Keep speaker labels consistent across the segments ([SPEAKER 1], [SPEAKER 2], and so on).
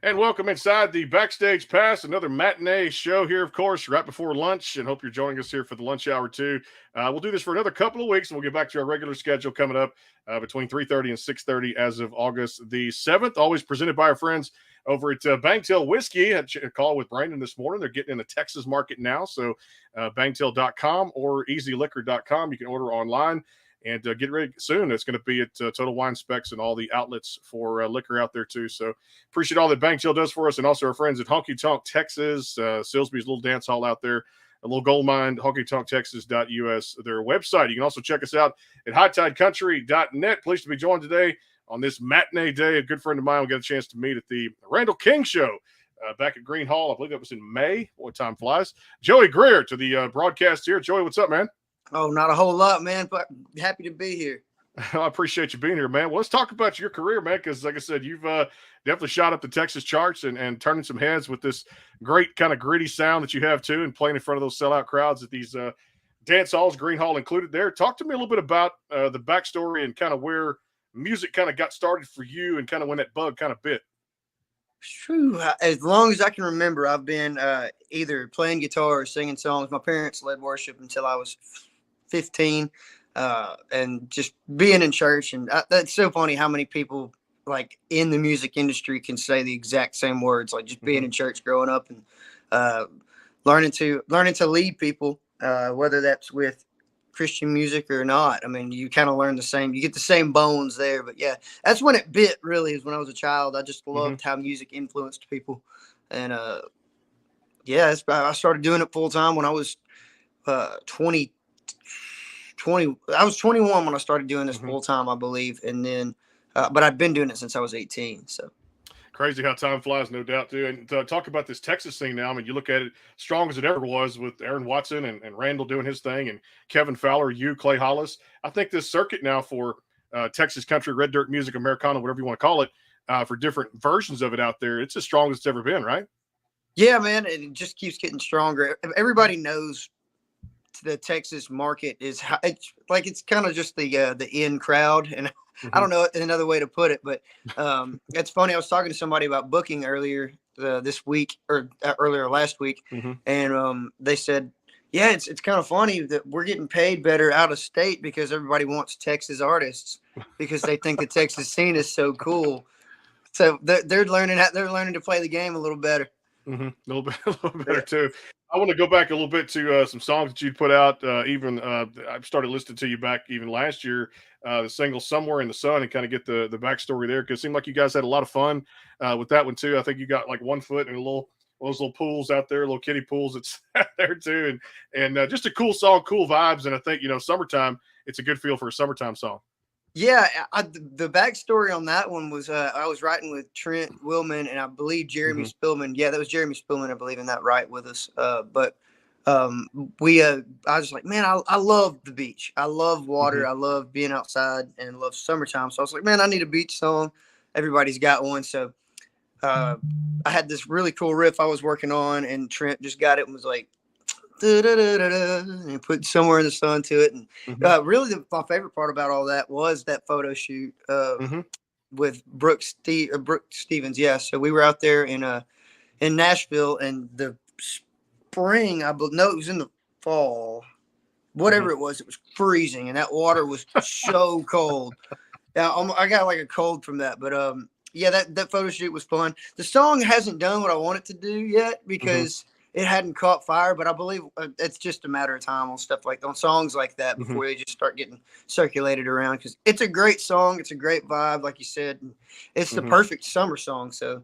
[SPEAKER 1] And welcome inside the Backstage Pass, another matinee show here, of course, right before lunch. And hope you're joining us here for the lunch hour, too. We'll do this for another couple of weeks, and we'll get back to our regular schedule coming up between 3:30 and 6:30 as of August the 7th. Always presented by our friends over at Bangtail Whiskey. I had a call with Brandon this morning. They're getting in the Texas market now. So bangtail.com or easyliquor.com. You can order online. And get ready soon. It's going to be at Total Wine Specs and all the outlets for liquor out there, too. So appreciate all that Banktail does for us, and also our friends at Honky Tonk Texas, Silsby's little dance hall out there, a little gold mine, honkytonktexas.us, their website. You can also check us out at hightidecountry.net. Pleased to be joined today on this matinee day. A good friend of mine will get a chance to meet at the Randall King Show back at Green Hall. I believe that was in May. What time flies? Joey Greer to the broadcast here. Joey, what's up, man?
[SPEAKER 2] Oh, not a whole lot, man, but happy to be here.
[SPEAKER 1] I appreciate you being here, man. Well, let's talk about your career, man, because like I said, you've definitely shot up the Texas charts and turning some heads with this great kind of gritty sound that you have, too, and playing in front of those sellout crowds at these dance halls, Green Hall included there. Talk to me a little bit about the backstory and kind of where music kind of got started for you and kind of when that bug kind of bit.
[SPEAKER 2] Whew, as long as I can remember, I've been either playing guitar or singing songs. My parents led worship until I was 15, and just being in church. And that's so funny how many people like in the music industry can say the exact same words, like just being in church growing up and learning to lead people, whether that's with Christian music or not. I mean, you kind of learn the same, you get the same bones there. But yeah, that's when it bit, really, is when I was a child. I just loved how music influenced people. And yeah, I started doing it full time when I was 20. I was 21 when I started doing this full time, I believe. And then, but I've been doing it since I was 18. So
[SPEAKER 1] crazy how time flies, no doubt, too. And talk about this Texas thing now. I mean, you look at it strong as it ever was with Aaron Watson and Randall doing his thing and Kevin Fowler, Clay Hollis. I think this circuit now for Texas country, red dirt music, Americana, whatever you want to call it, for different versions of it out there, it's as strong as it's ever been, right?
[SPEAKER 2] Yeah, man. It just keeps getting stronger. Everybody knows the Texas market is it's kind of just the in crowd, and I don't know another way to put it, but it's funny. I was talking to somebody about booking earlier this week or earlier last week, and they said, yeah, it's kind of funny that we're getting paid better out of state because everybody wants Texas artists because they think the Texas scene is so cool. So they're learning to play the game a little better.
[SPEAKER 1] A little better too. I want to go back a little bit to some songs that you put out. I started listening to you back even last year, the single "Somewhere in the Sun," and kind of get the backstory there, because it seemed like you guys had a lot of fun with that one too. I think you got like 1 foot in those little pools out there, little kiddie pools that's out there too, and just a cool song, cool vibes. And I think summertime, it's a good feel for a summertime song.
[SPEAKER 2] Yeah, the backstory on that one was I was writing with Trent Willman and I believe Jeremy Spillman. Yeah, that was Jeremy Spillman, I believe, in that write with us. But I was like, man, I love the beach. I love water. I love being outside and love summertime. So I was like, man, I need a beach song. Everybody's got one. So I had this really cool riff I was working on, and Trent just got it and was like, and put "Somewhere in the Sun" to it. And really my favorite part about all that was that photo shoot with Brooke Stevens. Yeah, so we were out there in Nashville in the spring. No, it was in the fall. Whatever it was freezing, and that water was so cold. Yeah, I got like a cold from that. But yeah, that photo shoot was fun. The song hasn't done what I want it to do yet because it hadn't caught fire, but I believe it's just a matter of time on songs like that before they just start getting circulated around, because it's a great song. It's a great vibe, like you said. It's the perfect summer song. So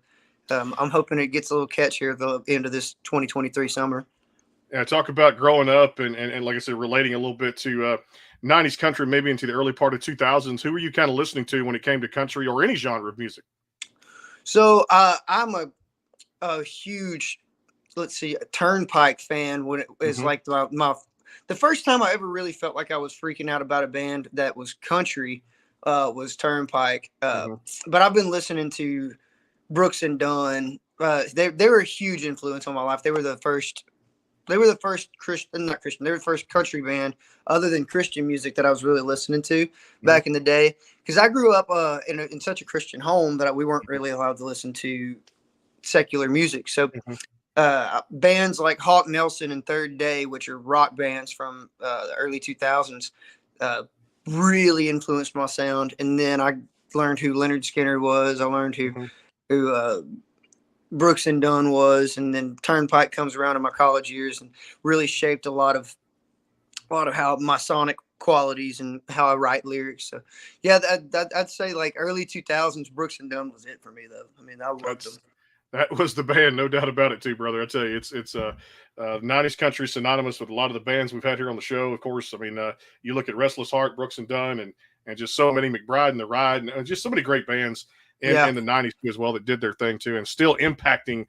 [SPEAKER 2] I'm hoping it gets a little catch here at the end of this 2023 summer.
[SPEAKER 1] Yeah, talk about growing up and like I said, relating a little bit to 90s country, maybe into the early part of 2000s. Who were you kind of listening to when it came to country or any genre of music?
[SPEAKER 2] So I'm a huge, let's see, a Turnpike fan. When it was like the first time I ever really felt like I was freaking out about a band that was country was Turnpike. But I've been listening to Brooks and Dunn. They were a huge influence on my life. They were the first country band other than Christian music that I was really listening to back in the day. Because I grew up in such a Christian home that we weren't really allowed to listen to secular music. So bands like Hawk Nelson and Third Day, which are rock bands from the early 2000s, really influenced my sound. And then I learned who Leonard Skinner was. I learned who Brooks and Dunn was, and then Turnpike comes around in my college years and really shaped a lot of how my sonic qualities and how I write lyrics. So yeah, I'd say like early 2000s Brooks and Dunn was it for me, though. I mean, I loved them.
[SPEAKER 1] That was the band, no doubt about it, too, brother. I tell you, it's 90s country synonymous with a lot of the bands we've had here on the show. Of course, I mean, you look at Restless Heart, Brooks and Dunn, and just so many, McBride and the Ride, and just so many great bands in the 90s too, as well, that did their thing too, and still impacting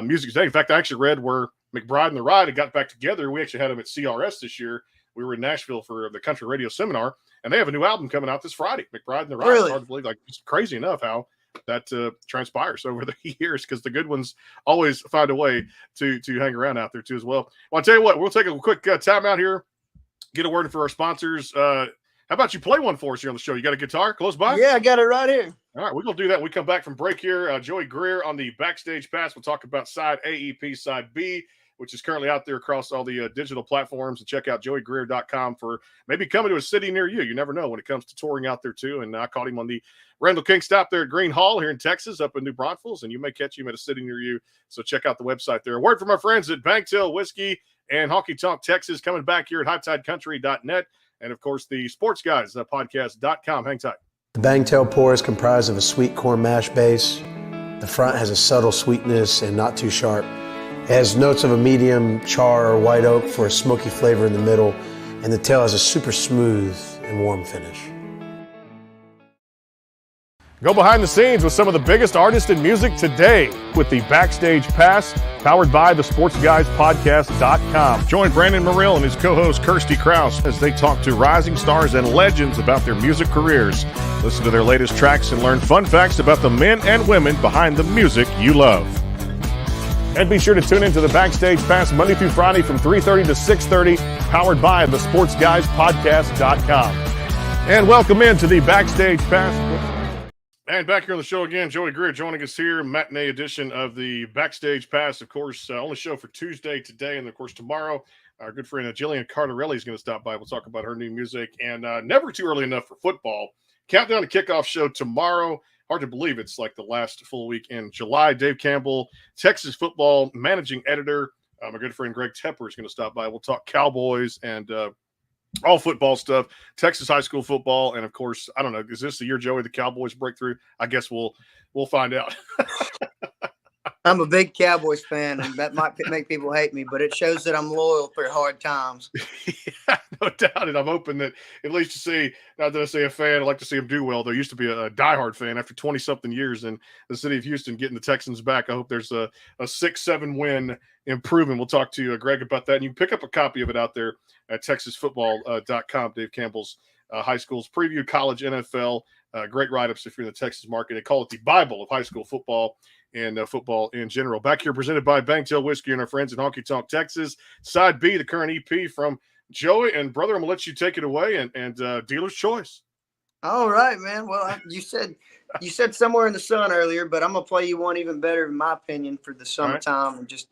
[SPEAKER 1] music today. In fact, I actually read where McBride and the Ride had got back together. We actually had them at CRS this year. We were in Nashville for the country radio seminar, and they have a new album coming out this Friday, McBride and the Ride.
[SPEAKER 2] Really?
[SPEAKER 1] It's hard to believe. Like, it's crazy enough how that transpires over the years, because the good ones always find a way to hang around out there too as well. Well, I'll tell you what, we'll take a quick time out here, get a word for our sponsors. How about you play one for us here on the show? You got a guitar close by?
[SPEAKER 2] Yeah, I got it right here.
[SPEAKER 1] All right, we're going to do that. We come back from break here. Joey Greer on the Backstage Pass. We'll talk about side AEP, side B, which is currently out there across all the digital platforms. And check out joeygreer.com for maybe coming to a city near you. You never know when it comes to touring out there too. And I caught him on the Randall King stop there at Green Hall here in Texas, up in New Braunfels, and you may catch him at a city near you. So check out the website there. A word from our friends at Banktail Whiskey and Honky Tonk Texas, coming back here at hightidecountry.net. And, of course, the Sports Guys podcast.com. Hang tight.
[SPEAKER 3] The Bangtail pour is comprised of a sweet corn mash base. The front has a subtle sweetness and not too sharp. It has notes of a medium char or white oak for a smoky flavor in the middle, and the tail has a super smooth and warm finish.
[SPEAKER 1] Go behind the scenes with some of the biggest artists in music today with the Backstage Pass, powered by the SportsGuysPodcast.com. Join Brandon Morrill and his co-host Kirsty Krause as they talk to rising stars and legends about their music careers. Listen to their latest tracks and learn fun facts about the men and women behind the music you love. And be sure to tune into the Backstage Pass Monday through Friday from 3:30 to 6:30, powered by the SportsGuysPodcast.com. And welcome into the Backstage Pass. And back here on the show again, Joey Greer joining us here, matinee edition of the Backstage Pass. Of course, only show for Tuesday today, and of course tomorrow, our good friend Jillian Cardarelli is going to stop by. We'll talk about her new music, and never too early enough for football. Countdown to kickoff show tomorrow. Hard to believe it's like the last full week in July. Dave Campbell, Texas football managing editor, my good friend Greg Tepper is going to stop by. We'll talk Cowboys and all football stuff, Texas high school football, and of course, I don't know, is this the year, Joey, the Cowboys breakthrough? I guess we'll find out.
[SPEAKER 2] I'm a big Cowboys fan, and that might make people hate me, but it shows that I'm loyal through hard times.
[SPEAKER 1] Yeah, no doubt. And I'm hoping that at least to see, not that I say a fan, I'd like to see them do well. There used to be a diehard fan after 20-something years in the city of Houston getting the Texans back. I hope there's a 6-7 win improvement. We'll talk to Greg about that. And you can pick up a copy of it out there at texasfootball.com, Dave Campbell's high schools preview, college, NFL, great write-ups if you're in the Texas market. They call it the Bible of high school football and football in general. Back here presented by Banktail Whiskey and our friends in Honky Tonk, Texas. Side B, the current EP from Joey. And, brother, I'm going to let you take it away and dealer's choice.
[SPEAKER 2] All right, man. Well, you said Somewhere in the Sun earlier, but I'm going to play you one even better, in my opinion, for the summertime and just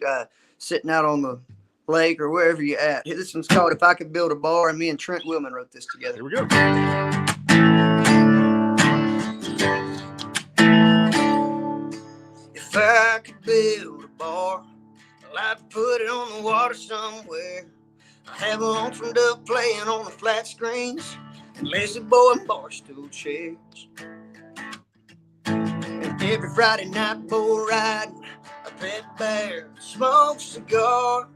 [SPEAKER 2] sitting out on the lake or wherever you're at. This one's called If I Could Build a Bar, and me and Trent Willman wrote this together.
[SPEAKER 1] Here we go.
[SPEAKER 2] If I could build a bar, I'd put it on the water somewhere. I have a lonesome dove playing on the flat screens and lazy boy and bar stool chairs. And every Friday night bull riding, a pet bear smokes cigars.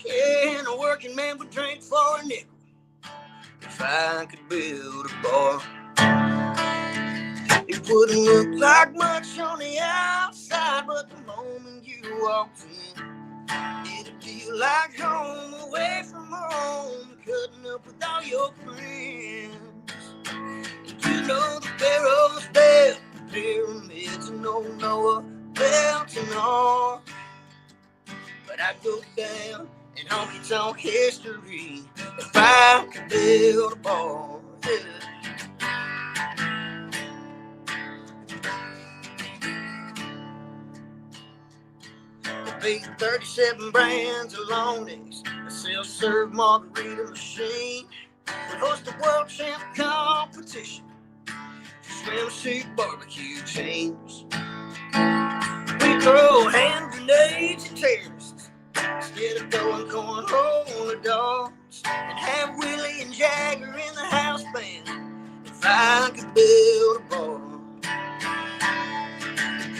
[SPEAKER 2] Yeah, and a working man would drink for a nickel if I could build a bar. It wouldn't look like much on the outside, but the moment you walked in, it'd feel like home, away from home, cutting up with all your friends. You know the Pharaoh's bed, the pyramids, and old Noah built an ark. But I'd go down in honky tonk history if I could build a bar. Yeah. Beat 37 brands of long necks, a self-serve margarita machine. We host a world champ competition for swimsuit barbecue teams. We throw hand grenades at terrorists instead of throwing cornhole on the dogs, and have Willie and Jagger in the house band if I could build a bar.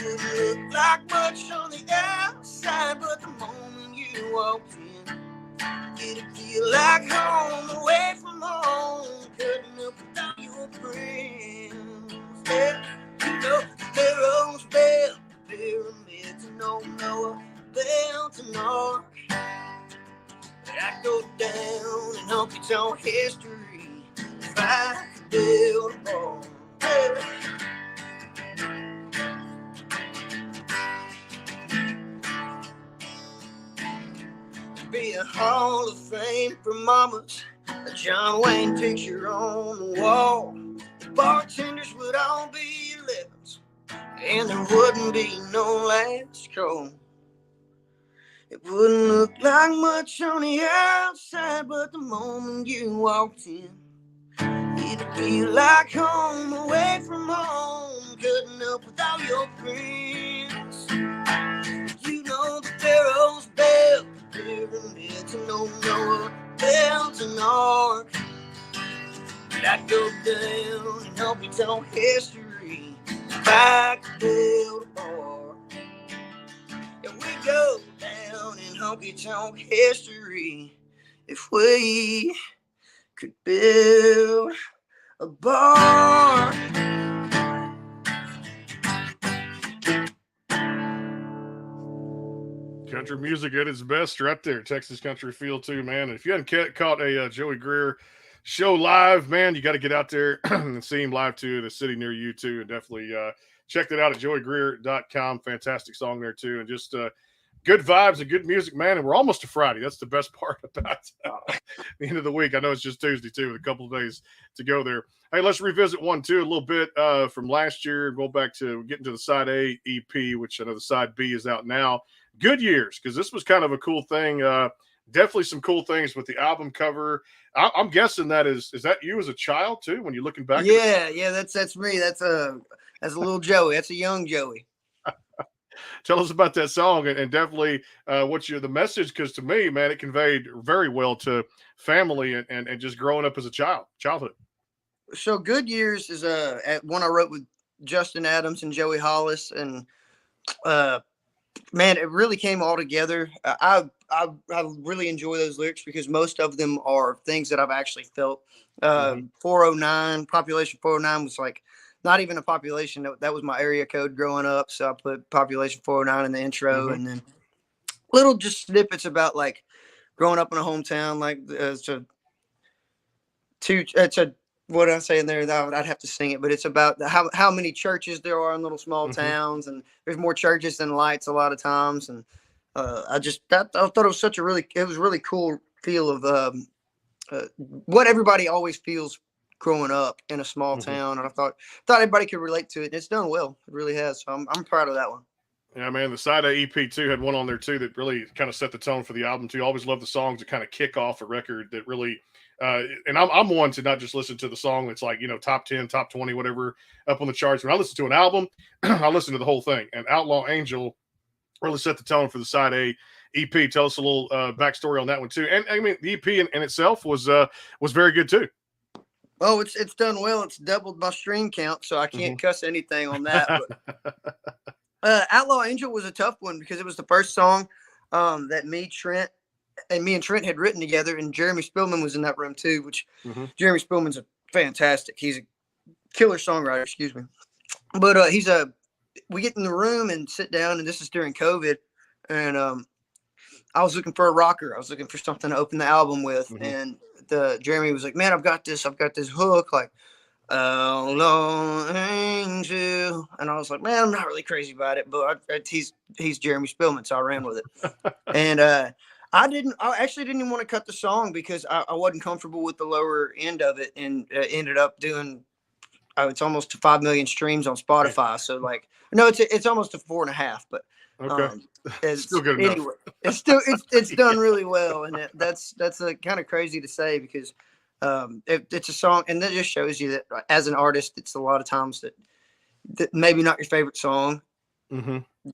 [SPEAKER 2] It wouldn't look like much on the outside, but the moment you walked in, it'd feel like home, away from home, cutting up without your friends. Yeah, you know the Pharaoh's built the pyramids, and no Noah built an ark. But I'd go down in honky-tonk history if I could build a bar. Yeah. Be a Hall of Fame for mamas, a John Wayne picture on the wall. The bartenders would all be 11s, and there wouldn't be no last call. It wouldn't look like much on the outside, but the moment you walked in, it'd feel like home, away from home, cutting up without your friends. You know the Pharaoh's built pyramids, and no Noah built an ark. But I'd go down in honky-tonk history if I could build a bar. Yeah, we go down in honky-tonk history if we could build a bar.
[SPEAKER 1] Country music at its best right there. Texas country feel too, man. And if you hadn't caught a Joey Greer show live, man, you got to get out there and see him live too in a city near you too. And definitely check that out at joeygreer.com. Fantastic song there too. And just good vibes and good music, man. And we're almost to Friday. That's the best part about the end of the week. I know it's just Tuesday too, with a couple of days to go there. Hey, let's revisit one too, a little bit from last year. Go back to getting to the Side A EP, which I know the Side B is out now. Good years, because this was kind of a cool thing. Definitely some cool things with the album cover. I'm guessing that is that you as a child too, when you're looking back?
[SPEAKER 2] Yeah, that's me. That's a little Joey. That's a young Joey.
[SPEAKER 1] Tell us about that song and definitely what's the message, because to me, man, it conveyed very well to family and just growing up as a childhood.
[SPEAKER 2] So Good Years is one I wrote with Justin Adams and Joey Hollis, and man, it really came all together. I really enjoy those lyrics because most of them are things that I've actually felt. 409, population 409 was like not even a population. That was my area code growing up. So I put population 409 in the intro, and then little just snippets about like growing up in a hometown. Like what did I say in there? I'd have to sing it, but it's about how many churches there are in little small towns, and there's more churches than lights a lot of times. And I thought it was really cool feel of what everybody always feels growing up in a small town. And I thought everybody could relate to it. And it's done well. It really has. So I'm proud of that one.
[SPEAKER 1] Yeah, man, the Side A EP too had one on there too that really kind of set the tone for the album too. I always love the songs that kind of kick off a record that really and I'm one to not just listen to the song that's like, top 10, top 20, whatever up on the charts. When I listen to an album, I listen to the whole thing. And Outlaw Angel really set the tone for the Side A EP. Tell us a little backstory on that one too. And I mean, the EP in itself was very good too.
[SPEAKER 2] Oh, it's done well. It's doubled my stream count, so I can't cuss anything on that. But Outlaw Angel was a tough one because it was the first song that me and Trent had written together, and Jeremy Spillman was in that room too, which Jeremy Spillman's a fantastic. He's a killer songwriter, excuse me. But we get in the room and sit down, and this is during COVID, and I was looking for a rocker. I was looking for something to open the album with, and Jeremy was like, "Man, I've got this hook, like Outlaw Angel," and I was like, "Man, I'm not really crazy about it, but he's Jeremy Spillman, so I ran with it." And I actually didn't even want to cut the song because I wasn't comfortable with the lower end of it, and ended up doing it's almost 5 million streams on Spotify. So like No, it's almost a 4.5, but
[SPEAKER 1] Okay.
[SPEAKER 2] it's
[SPEAKER 1] Still good enough.
[SPEAKER 2] anyway. It's done really well, and that's kind of crazy to say because it's a song, and that just shows you that as an artist, it's a lot of times that maybe not your favorite song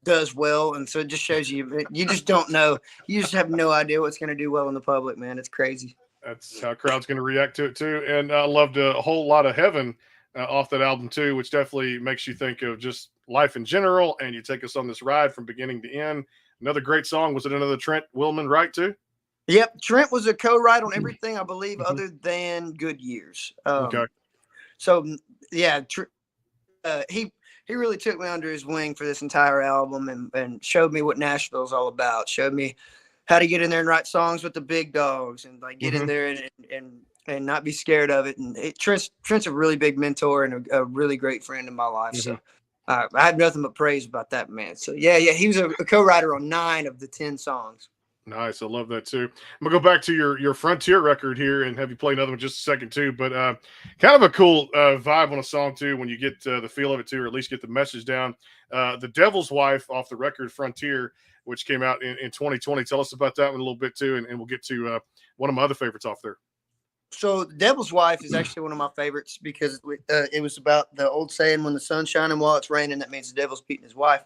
[SPEAKER 2] does well, and so it just shows you just don't know. You just have no idea what's going to do well in the public, man. It's crazy.
[SPEAKER 1] That's how crowd's going to react to it too. And I loved a whole lot of Heaven off that album too, which definitely makes you think of just life in general. And you take us on this ride from beginning to end. Another great song. Was it another Trent Willman write too?
[SPEAKER 2] Yep, Trent was a co-write on everything, I believe, other than Good Years.
[SPEAKER 1] Okay.
[SPEAKER 2] So yeah, he really took me under his wing for this entire album and showed me what Nashville's all about. Showed me how to get in there and write songs with the big dogs and like get in there and not be scared of it. And Trent's a really big mentor and a really great friend in my life. So I have nothing but praise about that man. So yeah, he was a co-writer on 9 of the 10 songs.
[SPEAKER 1] Nice. I love that too. I'm gonna go back to your Frontier record here and have you play another one just a second too. But kind of a cool vibe on a song too when you get the feel of it too, or at least get the message down. The Devil's Wife off the record Frontier, which came out in 2020. Tell us about that one a little bit too, and we'll get to one of my other favorites off there.
[SPEAKER 2] So The Devil's Wife is actually one of my favorites because it was about the old saying, when the sun's shining while it's raining, that means the devil's beating his wife.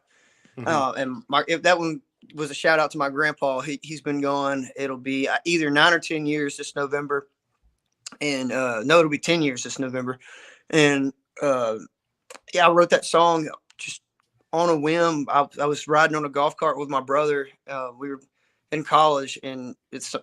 [SPEAKER 2] And if that one was a shout out to my grandpa. He's been gone. It'll be either 9 or 10 years this November. And no, it'll be 10 years this November. And I wrote that song just on a whim. I was riding on a golf cart with my brother. We were in college, and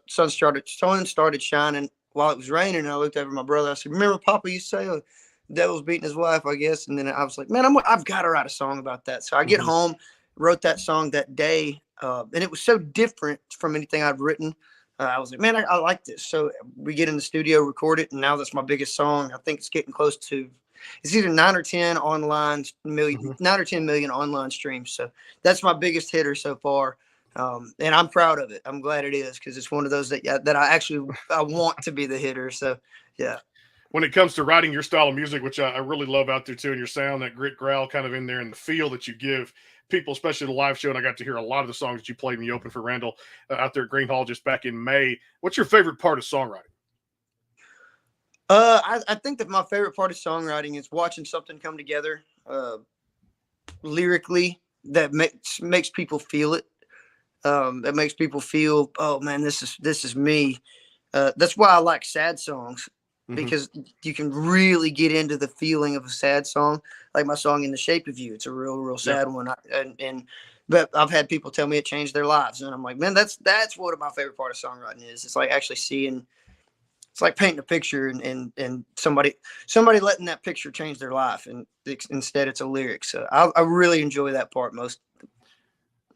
[SPEAKER 2] sun started shining while it was raining. And I looked over at my brother. I said, "Remember Papa used to say the devil's beating his wife, I guess." And then I was like, "Man, I've got to write a song about that." So I get home, wrote that song that day. And it was so different from anything I'd written. I was like, "Man, I like this." So we get in the studio, record it, and now that's my biggest song. I think it's getting close to, it's either 9 or 10 million online streams. So that's my biggest hitter so far. And I'm proud of it. I'm glad it is, because it's one of those that I want to be the hitter. So yeah.
[SPEAKER 1] When it comes to writing your style of music, which I really love out there too, and your sound, that grit growl kind of in there, and the feel that you give people, especially the live show. And I got to hear a lot of the songs that you played in the open for Randall out there at Green Hall just back in May. What's your favorite part of songwriting?
[SPEAKER 2] I think that my favorite part of songwriting is watching something come together lyrically that makes people feel it. That makes people feel, oh man, this is me. That's why I like sad songs, because you can really get into the feeling of a sad song, like my song "In the Shape of You." It's a real sad one, but I've had people tell me it changed their lives, and I'm like, man, that's what my favorite part of songwriting is. It's like actually seeing. It's like painting a picture and somebody letting that picture change their life, and instead it's a lyric. So I really enjoy that part most.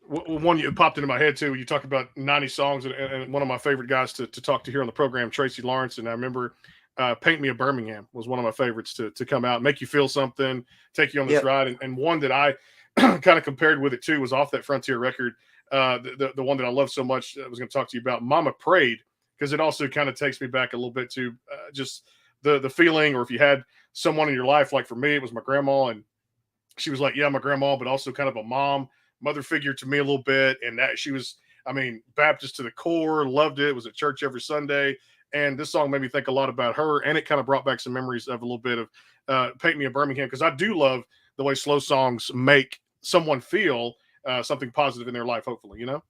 [SPEAKER 1] One you popped into my head too. You talked about 90 songs, and one of my favorite guys to talk to here on the program, Tracy Lawrence. And I remember "Paint Me a Birmingham" was one of my favorites to come out, make you feel something, take you on this ride. And one that I kind of compared with it too was off that Frontier record. The one that I love so much, I was going to talk to you about, "Mama Prayed," because it also kind of takes me back a little bit to just the feeling, or if you had someone in your life, like for me, it was my grandma, and she was like, yeah, my grandma, but also kind of a mother figure to me a little bit. And that she was, I mean, Baptist to the core, loved it, was at church every Sunday. And this song made me think a lot about her, and it kind of brought back some memories of a little bit of "Paint Me a Birmingham," because I do love the way slow songs make someone feel something positive in their life, hopefully, you know?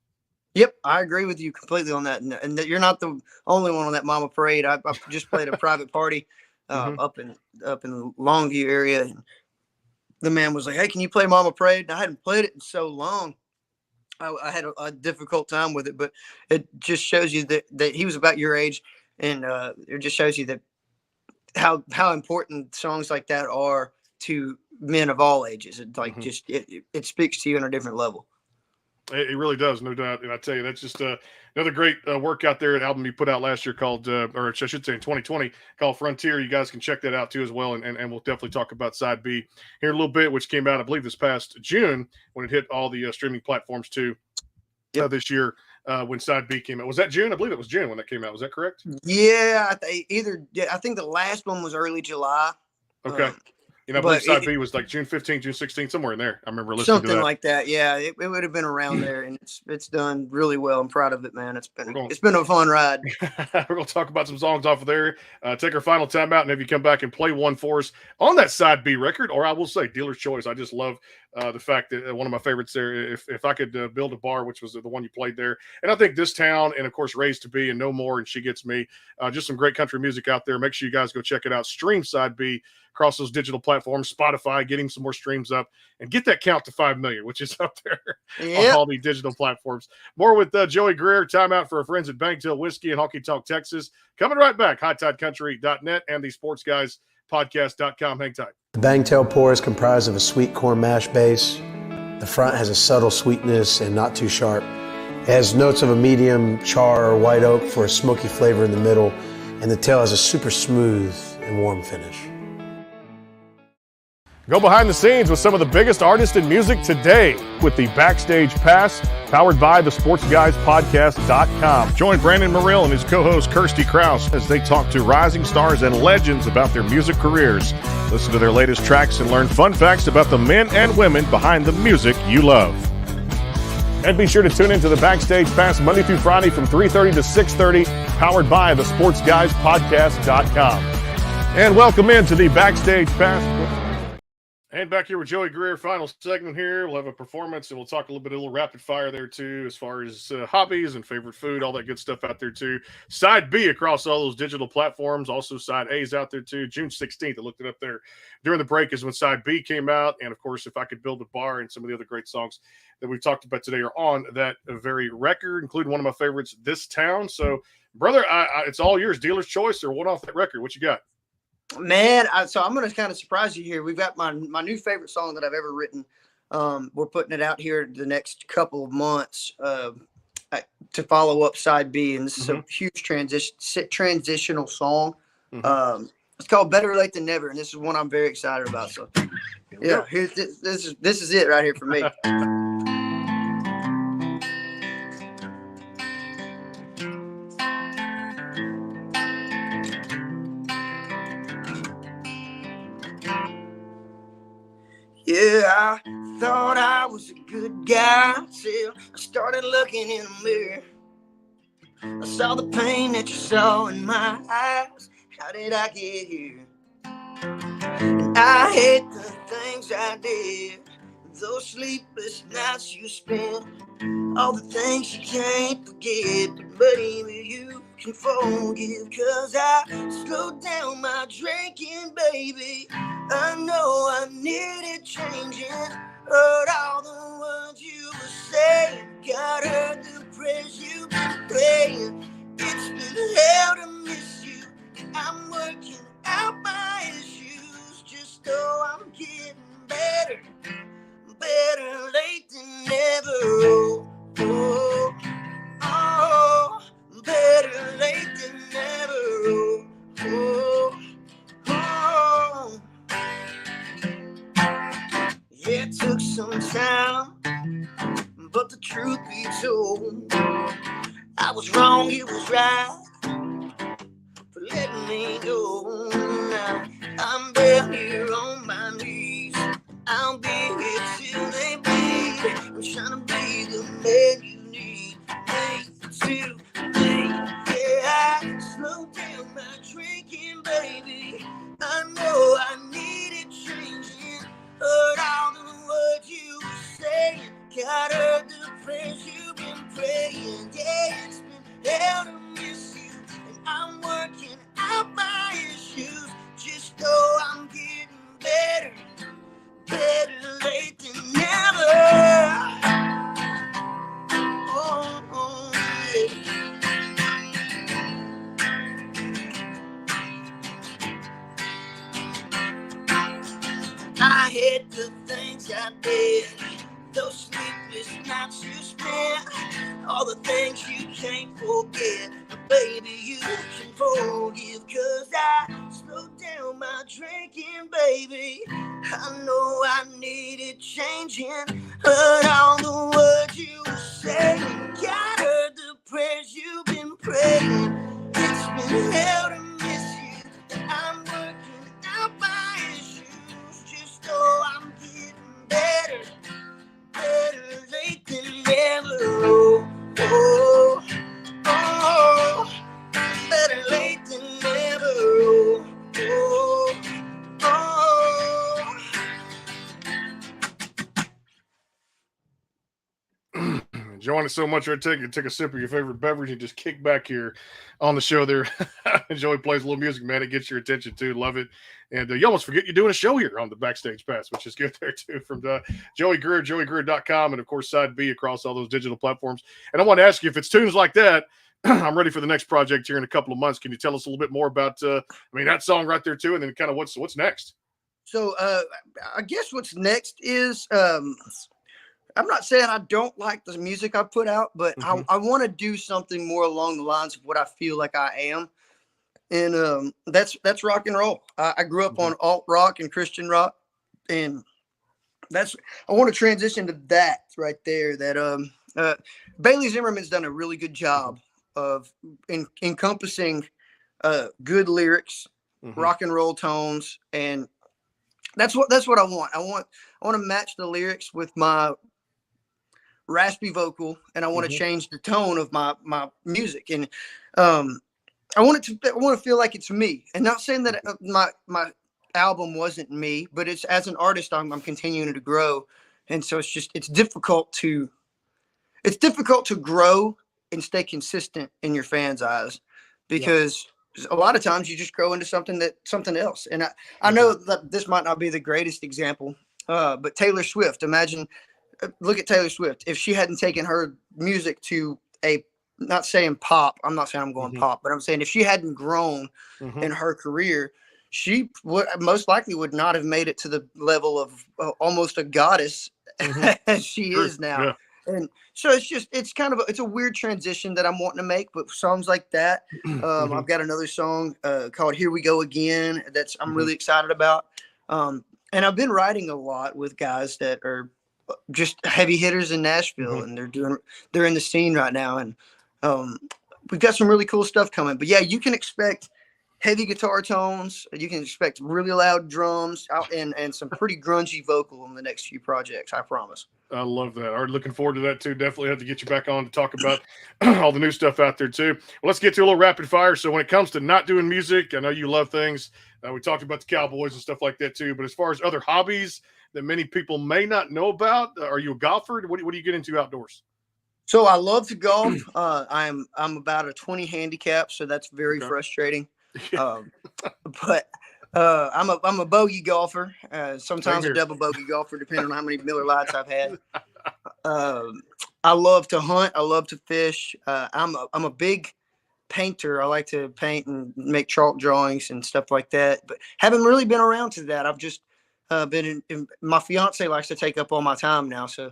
[SPEAKER 2] Yep, I agree with you completely on that. And that you're not the only one on that Mama Parade. I just played a private party up in the Longview area, and the man was like, "Hey, can you play Mama Parade?" And I hadn't played it in so long. I had a difficult time with it, but it just shows you that he was about your age, and it just shows you that how important songs like that are to men of all ages. It like just it speaks to you on a different level.
[SPEAKER 1] It really does, no doubt. And I tell you, that's just another great work out there. An album you put out last year called, or I should say in 2020, called Frontier. You guys can check that out too as well. And we'll definitely talk about Side B here in a little bit, which came out, I believe, this past June when it hit all the streaming platforms too this year when Side B came out. Was that June? I believe it was June when that came out. Was that correct?
[SPEAKER 2] Yeah, I think the last one was early July.
[SPEAKER 1] Okay. I believe side B was like June 15th, June 16th, somewhere in there. I remember listening to that.
[SPEAKER 2] Something like that. Yeah, it would have been around there, and it's done really well. I'm proud of it, man. It's been a fun ride.
[SPEAKER 1] We're going to talk about some songs off of there, take our final time out, and have you come back and play one for us on that side B record, or I will say Dealer's Choice. I just love the fact that one of my favorites there, if I could build a bar, which was the one you played there. And I think This Town, and of course Raised to Be, and No More, and She Gets Me, just some great country music out there. Make sure you guys go check it out. Stream side B across those digital platforms, Spotify, getting some more streams up, and get that count to 5 million, which is up there on all the digital platforms. More with Joey Greer. Timeout for our friends at Bangtail Whiskey and Honky Tonk Texas. Coming right back. HighTideCountry.net and the SportsGuysPodcast.com. Hang tight.
[SPEAKER 3] The Bangtail pour is comprised of a sweet corn mash base. The front has a subtle sweetness and not too sharp. It has notes of a medium char or white oak for a smoky flavor in the middle, and the tail has a super smooth and warm finish.
[SPEAKER 1] Go behind the scenes with some of the biggest artists in music today with the Backstage Pass, powered by the SportsGuysPodcast.com. Join Brandon Morrill and his co-host Kirsty Krause as they talk to rising stars and legends about their music careers. Listen to their latest tracks and learn fun facts about the men and women behind the music you love. And be sure to tune into the Backstage Pass Monday through Friday from 3:30 to 6:30, powered by the SportsGuysPodcast.com. And welcome into the Backstage Pass. And back here with Joey Greer, final segment here. We'll have a performance, and we'll talk a little rapid fire there, too, as far as hobbies and favorite food, all that good stuff out there, too. Side B across all those digital platforms. Also, Side A is out there, too. June 16th, I looked it up there during the break, is when Side B came out. And, of course, If I Could Build a Bar and some of the other great songs that we've talked about today are on that very record, including one of my favorites, This Town. So, brother, it's all yours. Dealer's choice or one off that record. What you got?
[SPEAKER 2] Man, so I'm going to kind of surprise you here. We've got my new favorite song that I've ever written. We're putting it out here the next couple of months to follow up Side B, and this is a huge transitional song. It's called Better Late Than Never, and this is one I'm very excited about. So, yeah, this is it right here for me. Yeah, I thought I was a good guy till I started looking in the mirror. I saw the pain that you saw in my eyes. How did I get here? And I hate the things I did, those sleepless nights you spent, all the things you can't forget, but baby, you can forgive. Cause I slowed down my drinking, baby. I know I needed changing. Heard all the words you were saying, God heard the prayers you've been praying. It's been hell to miss you, and I'm working out my issues. Just so I'm getting better, better late than never. Oh, oh, better late than never. Oh, oh. Yeah, it took some time, but the truth be told, I was wrong, you was right, for letting me go. Now I'm down here on my knees, I'll be here till they bleed. I'm trying to be the man you need, me today. Yeah, I slowed down my drinking, baby. I know I needed changing. Heard all the words you were saying, God heard the prayers you've been praying. Yeah, it's been hell to miss you, and I'm working out my issues. Just know I'm getting better, better late than never. Oh, yeah. I hate the things I did, those sleepless nights you spent, all the things you can't forget, but baby, you can forgive. Cause I slowed down my drinking, baby. I know I needed changing. Heard all the words you were saying, God heard the prayers you've been praying. It's been hell to miss you, I'm working out my issues.
[SPEAKER 1] enjoying it so much. I take a sip of your favorite beverage and just kick back here on the show there. Joey plays a little music, man. It gets your attention too. Love it. And you almost forget you're doing a show here on the Backstage Pass, which is good there too. From Joey Greer, joeygreer.com, and of course Side B across all those digital platforms. And I want to ask you, if it's tunes like that, I'm ready for the next project here in a couple of months. Can you tell us a little bit more about that song right there too, and then kind of what's next?
[SPEAKER 2] So I guess what's next is I'm not saying I don't like the music I put out, but I want to do something more along the lines of what I feel like I am. And that's rock and roll. I grew up on alt rock and Christian rock, and I want to transition to that right there. That Bailey Zimmerman's done a really good job of encompassing good lyrics, rock and roll tones, and that's what I want. I want to match the lyrics with my raspy vocal, and I want to change the tone of my music, and I want to feel like it's me. And not saying that my album wasn't me, but it's, as an artist, I'm continuing to grow, and so it's difficult to grow and stay consistent in your fans' eyes, because a lot of times you just grow into something else. And I know that this might not be the greatest example, but Taylor Swift, look at Taylor Swift. If she hadn't taken her music to not saying pop, I'm not saying I'm going pop, but I'm saying if she hadn't grown in her career, she would most likely would not have made it to the level of almost a goddess as she is now. Yeah. And so it's a weird transition that I'm wanting to make, but songs like that, I've got another song called Here We Go Again that's I'm really excited about. And I've been writing a lot with guys that are just heavy hitters in Nashville, and they're in the scene right now. And we've got some really cool stuff coming. But yeah, you can expect heavy guitar tones. You can expect really loud drums and some pretty grungy vocal in the next few projects, I promise.
[SPEAKER 1] I love that. Already looking forward to that too. Definitely have to get you back on to talk about all the new stuff out there too. Well, let's get to a little rapid fire. So when it comes to not doing music, I know you love things. We talked about the Cowboys and stuff like that too. But as far as other hobbies that many people may not know about, are you a golfer? What do you get into outdoors?
[SPEAKER 2] So I love to golf. I'm about a 20 handicap, so that's very frustrating. But I'm a bogey golfer. Sometimes a double bogey golfer, depending on how many Miller Lights I've had. I love to hunt. I love to fish. I'm a big painter. I like to paint and make chalk drawings and stuff like that. But haven't really been around to that. I've just been in. My fiance likes to take up all my time now, so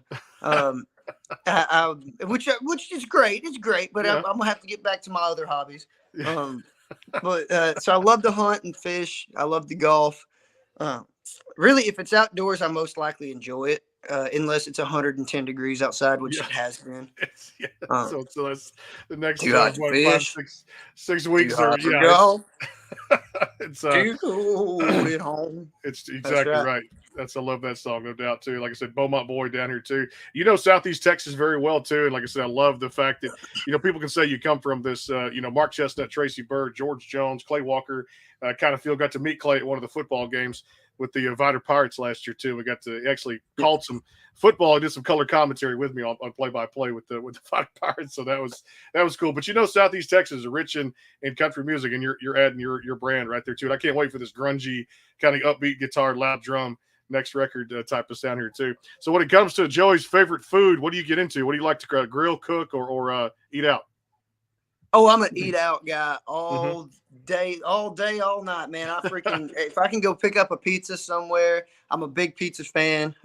[SPEAKER 2] which is great. It's great, but I'm gonna have to get back to my other hobbies. But so I love to hunt and fish. I love to golf. Really, if it's outdoors, I most likely enjoy it, unless it's 110 degrees outside, which it has been.
[SPEAKER 1] So that's the next 6 weeks.
[SPEAKER 2] Golf.
[SPEAKER 1] It's
[SPEAKER 2] too cold at home.
[SPEAKER 1] It's exactly right. I love that song, no doubt too. Like I said, Beaumont boy down here too. You know Southeast Texas very well too, and like I said, I love the fact that people can say you come from this. Mark Chestnut, Tracy Bird, George Jones, Clay Walker. Kind of got to meet Clay at one of the football games with the Vider Pirates last year too. We got to actually called some football and did some color commentary with me on play-by-play with the Vider Pirates. So that was cool. But Southeast Texas is rich in country music, and you're adding your brand right there too. And I can't wait for this grungy kind of upbeat guitar, loud drum next record type of sound here too. So when it comes to Joey's favorite food, what do you get into? What do you like to grill, cook, or eat out?
[SPEAKER 2] Oh, I'm an eat out guy all day, all night, man. I freaking if I can go pick up a pizza somewhere, I'm a big pizza fan.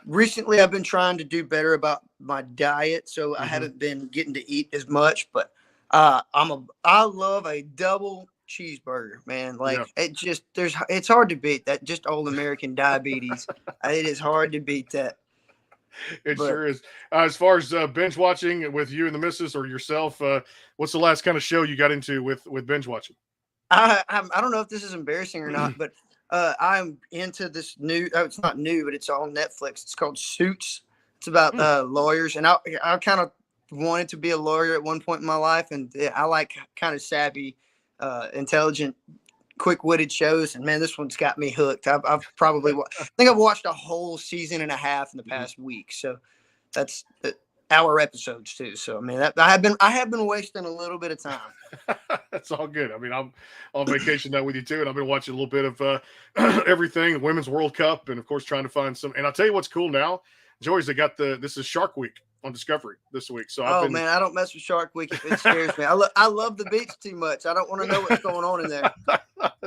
[SPEAKER 2] Recently I've been trying to do better about my diet, so I haven't been getting to eat as much, but I love a double cheeseburger, man. Like it's hard to beat that. Just old American diabetes. It is hard to beat that.
[SPEAKER 1] Sure is. As far as binge watching with you and the missus or yourself, what's the last kind of show you got into with binge watching?
[SPEAKER 2] I don't know if this is embarrassing or not, but I'm into this new. Oh, it's not new, but it's on Netflix. It's called Suits. It's about lawyers, and I kind of wanted to be a lawyer at one point in my life, and I like kind of savvy, intelligent, quick-witted shows, and man, this one's got me hooked. I think I've watched a whole season and a half in the past week, so that's hour episodes too. So I mean, I have been wasting a little bit of time.
[SPEAKER 1] That's all good. I mean, I'm on vacation now with you too, and I've been watching a little bit of everything, the Women's World Cup, and of course trying to find some. And I'll tell you what's cool now, Joey's. They got this is Shark Week on Discovery this week. So
[SPEAKER 2] man, I don't mess with Shark Week if it scares me. I love the beach too much. I don't want to know what's going on in there.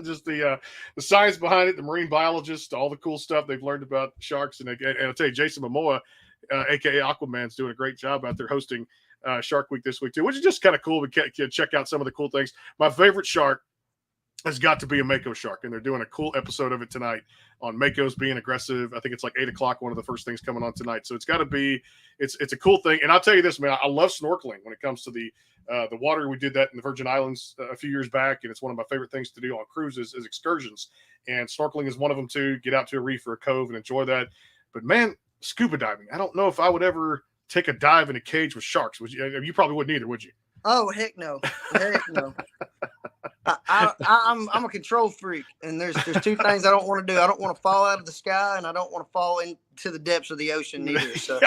[SPEAKER 1] Just the science behind it, the marine biologists, all the cool stuff they've learned about sharks, and I'll tell you, Jason Momoa, aka Aquaman's doing a great job out there hosting Shark Week this week too, which is just kind of cool to check out some of the cool things. My favorite shark has got to be a mako shark, and they're doing a cool episode of it tonight on makos being aggressive. I think it's like 8:00, one of the first things coming on tonight. So it's got to be, it's a cool thing. And I'll tell you this, man, I love snorkeling when it comes to the water. We did that in the Virgin Islands a few years back, and it's one of my favorite things to do on cruises is excursions. And snorkeling is one of them too. Get out to a reef or a cove and enjoy that. But man, scuba diving, I don't know if I would ever take a dive in a cage with sharks. Would you? You probably wouldn't either, would you?
[SPEAKER 2] Oh, heck no. Heck no. I'm a control freak, and there's two things I don't want to do. I don't want to fall out of the sky, and I don't want to fall into the depths of the ocean either. So,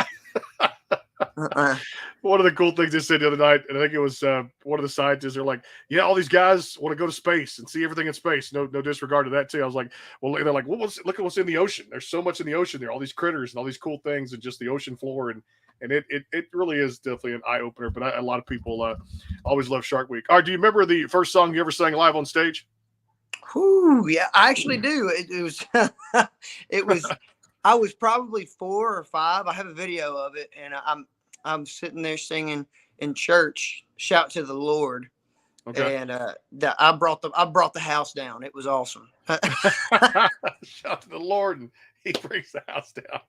[SPEAKER 1] One of the cool things they said the other night, and I think it was one of the scientists, they're like, yeah, all these guys want to go to space and see everything in space. No disregard to that too. I was like, well, they're like, well, look at what's in the ocean. There's so much in the ocean there, all these critters and all these cool things, and just the ocean floor, and it really is definitely an eye opener. But a lot of people always love Shark Week. All right, do you remember the first song you ever sang live on stage?
[SPEAKER 2] Yeah, I actually do. It was it was. I was probably 4 or 5. I have a video of it, and I'm sitting there singing in church, "Shout to the Lord,"
[SPEAKER 1] Okay.
[SPEAKER 2] and I brought the house down. It was awesome.
[SPEAKER 1] Shout to the Lord, and he brings the house down.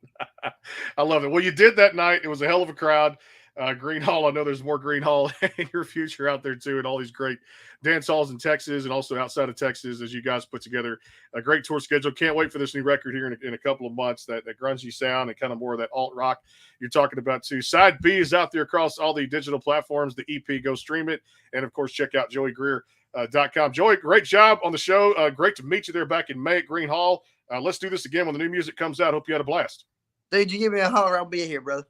[SPEAKER 1] I love it. Well, you did that night. It was a hell of a crowd. Green Hall, I know there's more Green Hall in your future out there too, and all these great dance halls in Texas and also outside of Texas as you guys put together a great tour schedule. Can't wait for this new record here in a couple of months, that grungy sound and kind of more of that alt rock you're talking about too. Side B is out there across all the digital platforms. The EP, go stream it. And of course, check out JoeyGreer.com. Joey, great job on the show. Great to meet you there back in May at Green Hall. Let's do this again when the new music comes out. Hope you had a blast.
[SPEAKER 2] Dude, you give me a holler, I'll be here, brother.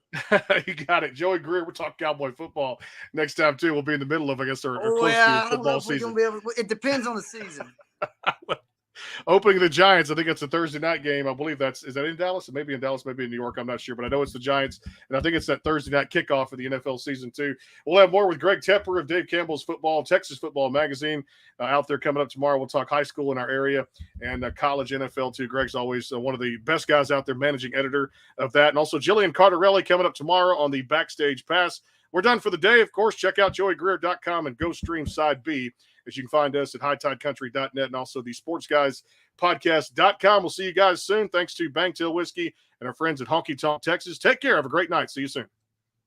[SPEAKER 1] You got it. Joey Greer, we'll talk Cowboy football next time, too. We'll be in the middle of, I guess, or close to football season.
[SPEAKER 2] It depends on the season.
[SPEAKER 1] Opening the Giants, I think it's a Thursday night game. I believe is that in Dallas? It may be in Dallas, maybe in New York. I'm not sure, but I know it's the Giants, and I think it's that Thursday night kickoff of the NFL season, too. We'll have more with Greg Tepper of Dave Campbell's Texas Football Magazine out there coming up tomorrow. We'll talk high school in our area and college NFL, too. Greg's always one of the best guys out there, managing editor of that. And also Jillian Cardarelli coming up tomorrow on the Backstage Pass. We're done for the day. Of course, check out JoeyGreer.com and go stream Side B, as you can find us at hightidecountry.net and also the sportsguyspodcast.com. We'll see you guys soon. Thanks to Bangtail Whiskey and our friends at Honky Tonk Texas. Take care. Have a great night. See you soon.